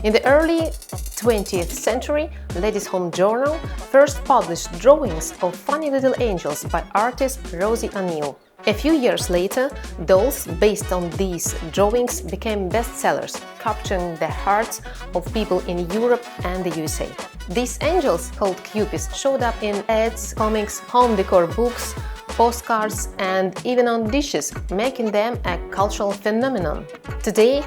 In the early 20th century, Ladies' Home Journal first published drawings of funny little angels by artist Rosie O'Neill. A few years later, dolls based on these drawings became bestsellers, capturing the hearts of people in Europe and the USA. These angels, called Kewpies, showed up in ads, comics, home decor books, postcards, and even on dishes, making them a cultural phenomenon. Today,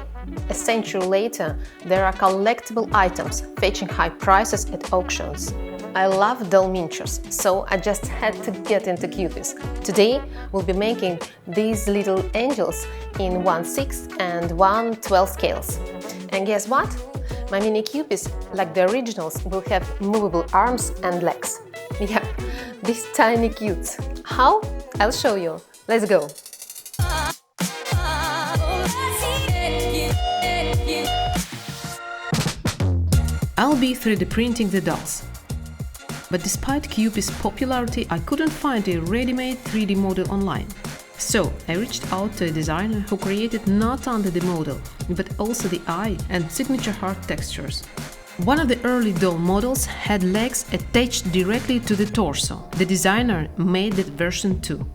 a century later, there are collectible items fetching high prices at auctions. I love doll miniatures, so I just had to get into Kewpies. Today, we'll be making these little angels in 1/6 and 1/12 scales. And guess what? My mini Kewpies, like the originals, will have movable arms and legs. Yep, these tiny cutes. How? I'll show you. Let's go! I'll be 3D printing the dolls. But despite Kewpie's popularity, I couldn't find a ready-made 3D model online. So I reached out to a designer who created not only the model, but also the eye and signature heart textures. One of the early doll models had legs attached directly to the torso. The designer made that version too.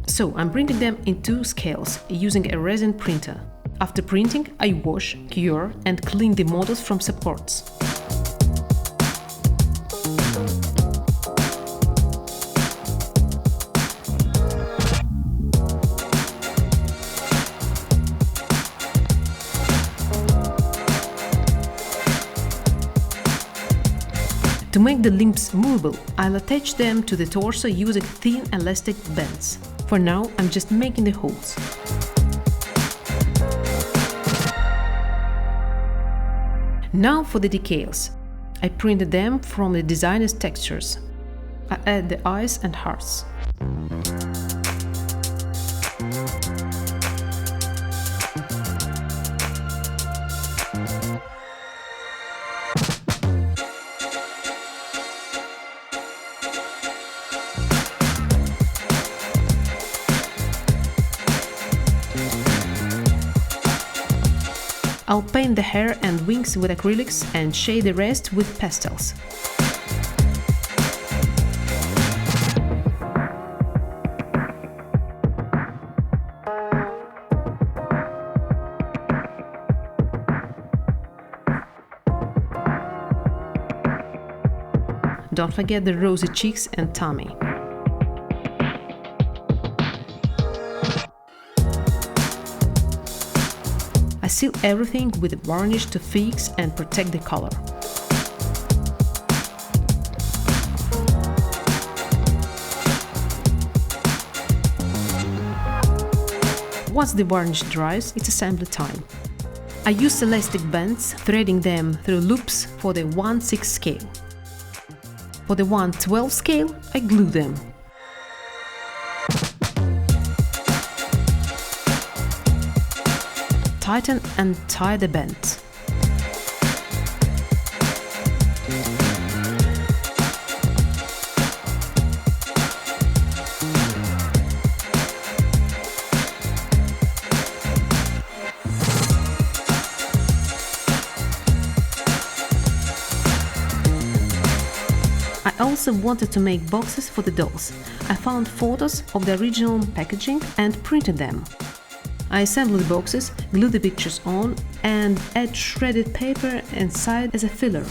So I'm printing them in 2 scales using a resin printer. After printing, I wash, cure and clean the models from supports. To make the limbs movable, I'll attach them to the torso using thin elastic bands. For now, I'm just making the holes. Now for the decals. I printed them from the designer's textures. I add the eyes and hearts. I'll paint the hair and wings with acrylics and shade the rest with pastels. Don't forget the rosy cheeks and tummy. I seal everything with varnish to fix and protect the color. Once the varnish dries, it's assembly time. I use elastic bands, threading them through loops for the 1/6 scale. For the 1/12 scale, I glue them. Tighten and tie the bands. I also wanted to make boxes for the dolls. I found photos of the original packaging and printed them. I assemble the boxes, glue the pictures on, and add shredded paper inside as a filler.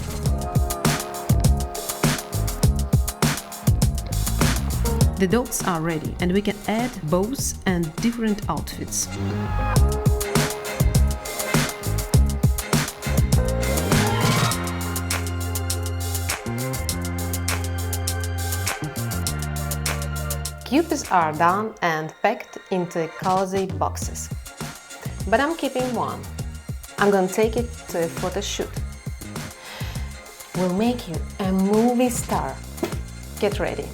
The dolls are ready, and we can add bows and different outfits. Kewpies are done and packed into cozy boxes. But I'm keeping one. I'm gonna take it to a photo shoot. We'll make you a movie star. Get ready.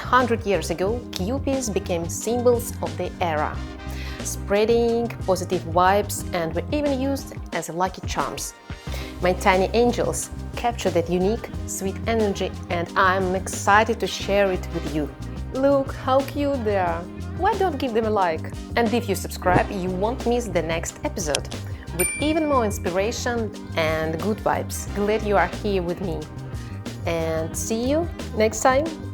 100 years ago, Kewpies became symbols of the era, spreading positive vibes and were even used as lucky charms. My tiny angels capture that unique, sweet energy, and I'm excited to share it with you. Look how cute they are! Why don't give them a like? And if you subscribe, you won't miss the next episode, with even more inspiration and good vibes. Glad you are here with me. And see you next time!